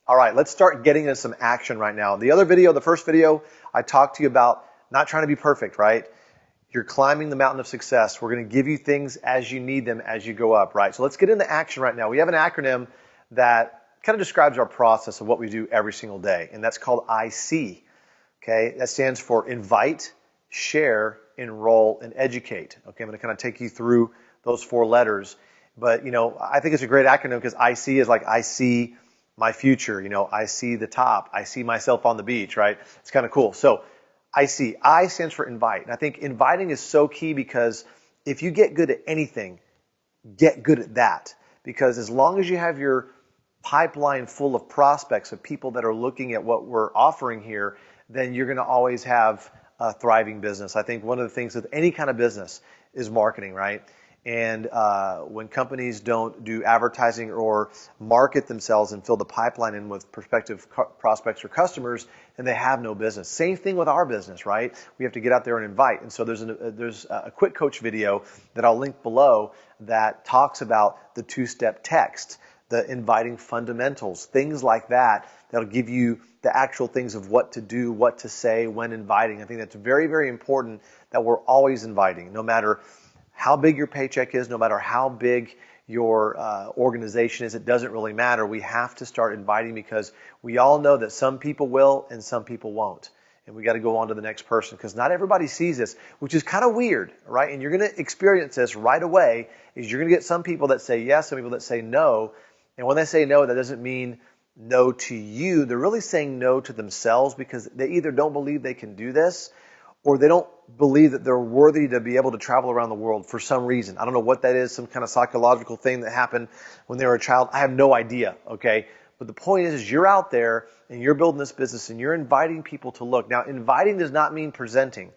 All right, let's start getting into some action right now. The other video, the first video, I talked to you about not trying to be perfect, right? You're climbing the mountain of success. We're going to give you things as you need them as you go up, right? So let's get into action right now. We have an acronym that kind of describes our process of what we do every single day, and that's called IC. Okay, that stands for invite, share, enroll, and educate. Okay, I'm going to kind of take you through those four letters. But, I think it's a great acronym because IC is like I see my future. I see the top. I see myself on the beach, right? It's kind of cool. So IC, I stands for invite. And I think inviting is so key because if you get good at anything, get good at that. Because as long as you have your pipeline full of prospects, of people that are looking at what we're offering here, then you're going to always have a thriving business. I think one of the things with any kind of business is marketing, right? And when companies don't do advertising or market themselves and fill the pipeline in with prospective prospects or customers, then they have no business. Same thing with our business, right? We have to get out there and invite. And so there's a quick coach video that I'll link below that talks about the two-step text, the inviting fundamentals, things like that, that'll give you the actual things of what to do, what to say when inviting. I think that's very, very important that we're always inviting, no matter how big your paycheck is, no matter how big your organization is, it doesn't really matter. We have to start inviting because we all know that some people will and some people won't. And we got to go on to the next person because not everybody sees this, which is kind of weird, right? And you're going to experience this right away is you're going to get some people that say yes, some people that say no. And when they say no, that doesn't mean no to you. They're really saying no to themselves because they either don't believe they can do this or they don't believe that they're worthy to be able to travel around the world for some reason. I don't know what that is, some kind of psychological thing that happened when they were a child. I have no idea, okay? But the point is you're out there and you're building this business and you're inviting people to look. Now, inviting does not mean presenting,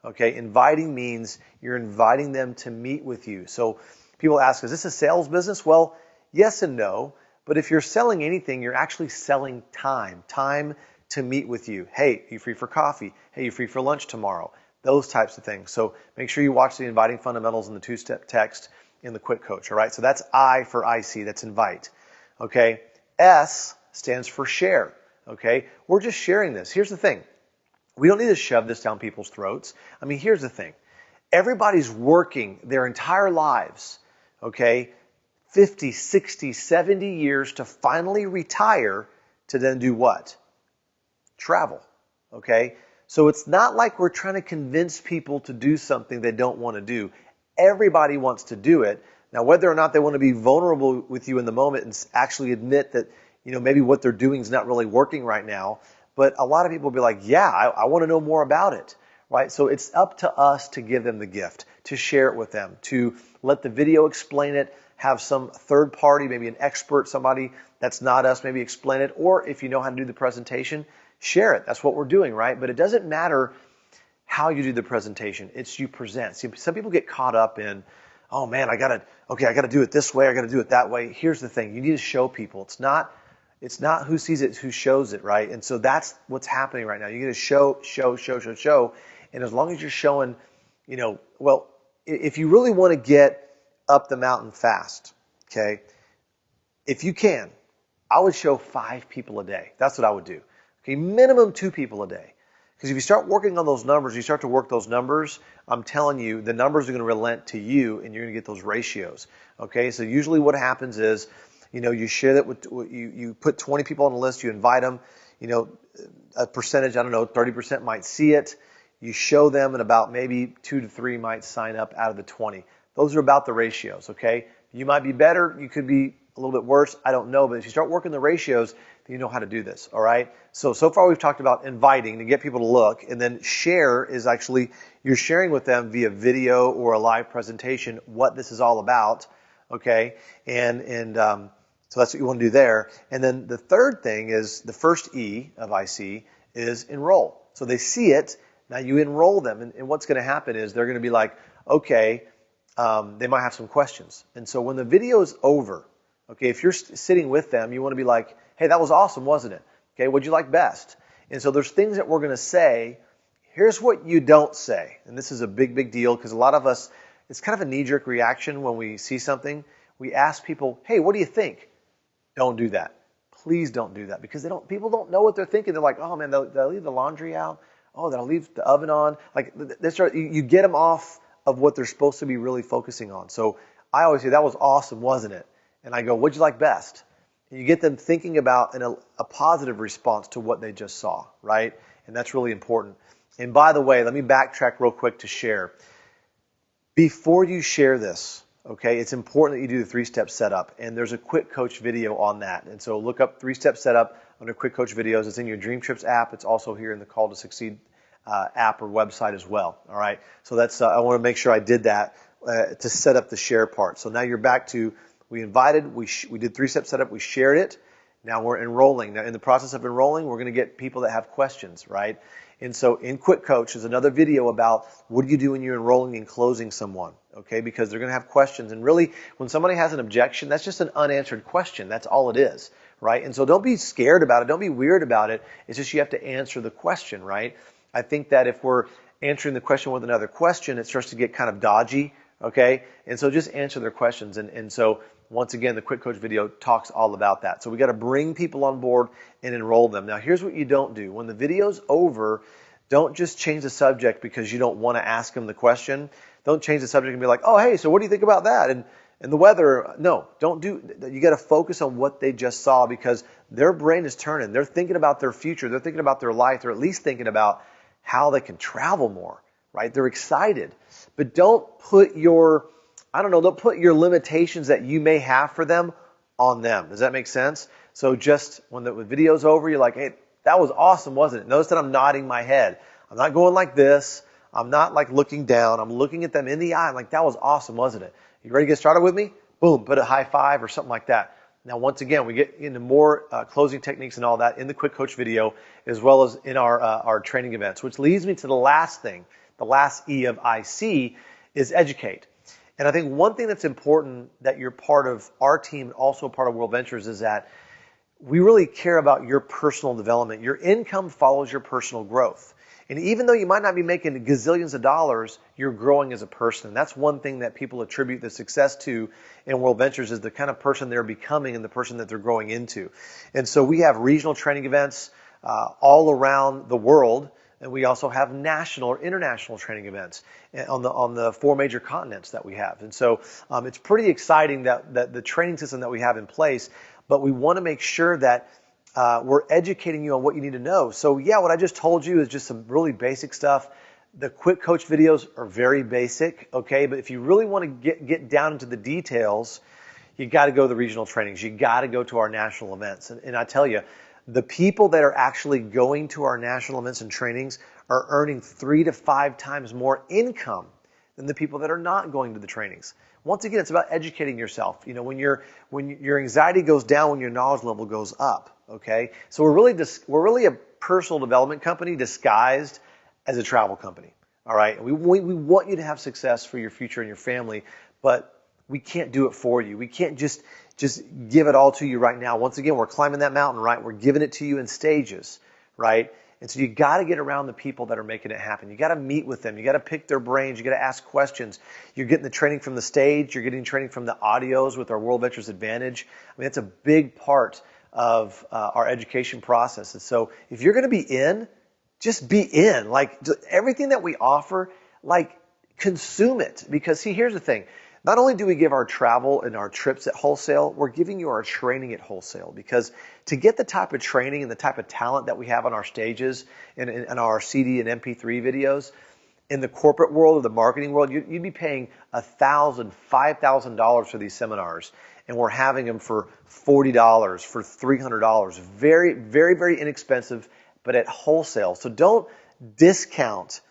okay? Inviting means you're inviting them to meet with you. So people ask, is this a sales business? Well, yes and no. But if you're selling anything, you're actually selling time to meet with you. Hey, you free for coffee? Hey, you free for lunch tomorrow? Those types of things. So make sure you watch the inviting fundamentals and the two-step text in the quick coach. All right. So that's I for IC. That's invite. Okay. S stands for share. Okay. We're just sharing this. Here's the thing. We don't need to shove this down people's throats. I mean, here's the thing. Everybody's working their entire lives, okay, 50, 60, 70 years to finally retire to then do what? Travel, okay? So it's not like we're trying to convince people to do something they don't want to do. Everybody wants to do it. Now, whether or not they want to be vulnerable with you in the moment and actually admit that, maybe what they're doing is not really working right now, but a lot of people will be like, yeah, I want to know more about it, right? So it's up to us to give them the gift, to share it with them, to let the video explain it, have some third party, maybe an expert, somebody that's not us, maybe explain it, or if you know how to do the presentation, share it. That's what we're doing, right? But it doesn't matter how you do the presentation. It's you present. See, some people get caught up in, oh man, I got to do it this way. I got to do it that way. Here's the thing. You need to show people. It's not who sees it, who shows it, right? And so that's what's happening right now. You got to show. And as long as you're showing, well, if you really want to get up the mountain fast, okay, if you can, I would show 5 people a day. That's what I would do. Okay, minimum 2 people a day. Because if you start working on those numbers, you start to work those numbers, I'm telling you, the numbers are going to relent to you and you're going to get those ratios. Okay, so usually what happens is, you share that with, you put 20 people on the list, you invite them, a percentage, I don't know, 30% might see it. You show them and about maybe 2 to 3 might sign up out of the 20. Those are about the ratios, okay? You might be better, you could be a little bit worse, I don't know, but if you start working the ratios, then you know how to do this, all right? So far we've talked about inviting to get people to look, and then share is actually you're sharing with them via video or a live presentation what this is all about, okay? And so that's what you want to do there. And then the third thing is the first E of IC is enroll. So they see it, now you enroll them, and what's going to happen is they're going to be like, okay, they might have some questions. And so when the video is over, okay, if you're sitting with them, you want to be like, hey, that was awesome, wasn't it? Okay, what'd you like best? And so there's things that we're going to say. Here's what you don't say. And this is a big, big deal because a lot of us, it's kind of a knee-jerk reaction when we see something. We ask people, hey, what do you think? Don't do that. Please don't do that because people don't know what they're thinking. They're like, oh man, they'll leave the laundry out. Oh, they'll leave the oven on. Like you get them off of what they're supposed to be really focusing on. So I always say, that was awesome, wasn't it? And I go, what'd you like best? And you get them thinking about a positive response to what they just saw, right? And that's really important. And by the way, let me backtrack real quick to share. Before you share this, okay, it's important that you do the 3-step setup. And there's a Quick Coach video on that. And so look up 3-step setup under Quick Coach videos. It's in your Dream Trips app. It's also here in the Call to Succeed app or website as well. All right. So that's I want to make sure I did that to set up the share part. So now you're back to we invited, we did 3-step setup, we shared it. Now we're enrolling. Now in the process of enrolling, we're going to get people that have questions, right? And so in Quick Coach, there's another video about what do you do when you're enrolling and closing someone, okay? Because they're going to have questions. And really, when somebody has an objection, that's just an unanswered question. That's all it is, right? And so don't be scared about it. Don't be weird about it. It's just you have to answer the question, right? I think that if we're answering the question with another question, it starts to get kind of dodgy, okay? And so just answer their questions. And so once again, the Quick Coach video talks all about that. So we got to bring people on board and enroll them. Now, here's what you don't do. When the video's over, don't just change the subject because you don't want to ask them the question. Don't change the subject and be like, oh, hey, so what do you think about that? And the weather. No, don't do. You got to focus on what they just saw because their brain is turning. They're thinking about their future. They're thinking about their life. They're at least thinking about how they can travel more, right? They're excited. But don't put don't put your limitations that you may have for them on them. Does that make sense? So just when the video's over, you're like, hey, that was awesome, wasn't it? Notice that I'm nodding my head. I'm not going like this. I'm not like looking down. I'm looking at them in the eye. I'm like, that was awesome, wasn't it? You ready to get started with me? Boom, put a high five or something like that. Now, once again, we get into more closing techniques and all that in the Quick Coach video, as well as in our training events, which leads me to the last thing. The last E of IC is educate. And I think one thing that's important that you're part of our team and also part of World Ventures is that we really care about your personal development. Your income follows your personal growth. And even though you might not be making gazillions of dollars, you're growing as a person. And that's one thing that people attribute the success to in World Ventures is the kind of person they're becoming and the person that they're growing into. And so we have regional training events all around the world. And we also have national or international training events on the 4 major continents that we have. And so it's pretty exciting that the training system that we have in place, but we want to make sure that we're educating you on what you need to know. So yeah, what I just told you is just some really basic stuff. The Quick Coach videos are very basic, okay? But if you really want to get down into the details, you got to go to the regional trainings. You got to go to our national events. And I tell you, the people that are actually going to our national events and trainings are earning 3 to 5 times more income than the people that are not going to the trainings. Once again, it's about educating yourself. You know, when your anxiety goes down, when your knowledge level goes up. Okay, so we're really a personal development company disguised as a travel company. All right, we want you to have success for your future and your family, but we can't do it for you. We can't just give it all to you right now. Once again, we're climbing that mountain, right? We're giving it to you in stages, right? And so you got to get around the people that are making it happen. You got to meet with them. You got to pick their brains. You got to ask questions. You're getting the training from the stage. You're getting training from the audios with our World Ventures Advantage. I mean, it's a big part of our education process. And so if you're going to be in, just be in. Like everything that we offer, like consume it. Because see, here's the thing. Not only do we give our travel and our trips at wholesale, we're giving you our training at wholesale. Because to get the type of training and the type of talent that we have on our stages and our CD and MP3 videos, in the corporate world or the marketing world, you'd be paying $1,000, $5,000 for these seminars. And we're having them for $40, for $300. Very, very, very inexpensive, but at wholesale. So don't discount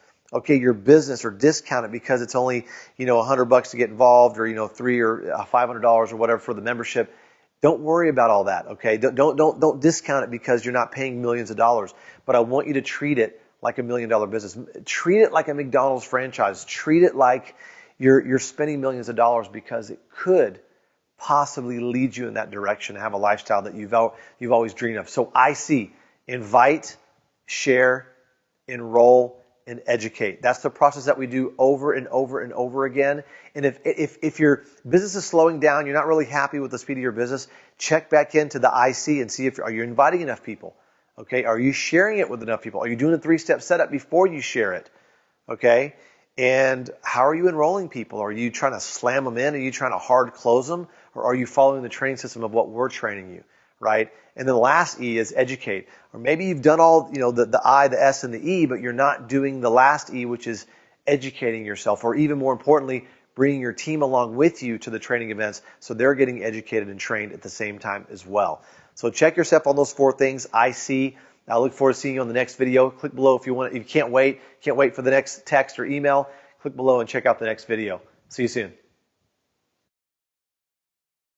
your business or discount it because it's only, $100 to get involved or, $300 or $500 or whatever for the membership. Don't worry about all that, okay? Don't discount it because you're not paying millions of dollars. But I want you to treat it like $1 million business. Treat it like a McDonald's franchise. Treat it like you're spending millions of dollars because it could possibly lead you in that direction and have a lifestyle that you've always dreamed of. So I see invite, share, enroll, and educate. That's the process that we do over and over and over again. And if your business is slowing down, you're not really happy with the speed of your business, check back into the IC and see if are you inviting enough people. Okay, are you sharing it with enough people? Are you doing a 3-step setup before you share it? Okay, and how are you enrolling people? Are you trying to slam them in? Are you trying to hard close them? Or are you following the training system of what we're training you, right? And then the last E is educate. Or maybe you've done all, the I, the S, and the E, but you're not doing the last E, which is educating yourself. Or even more importantly, bringing your team along with you to the training events so they're getting educated and trained at the same time as well. So check yourself on those 4 things. I look forward to seeing you on the next video. Click below if you want. If you can't wait for the next text or email, click below and check out the next video. See you soon.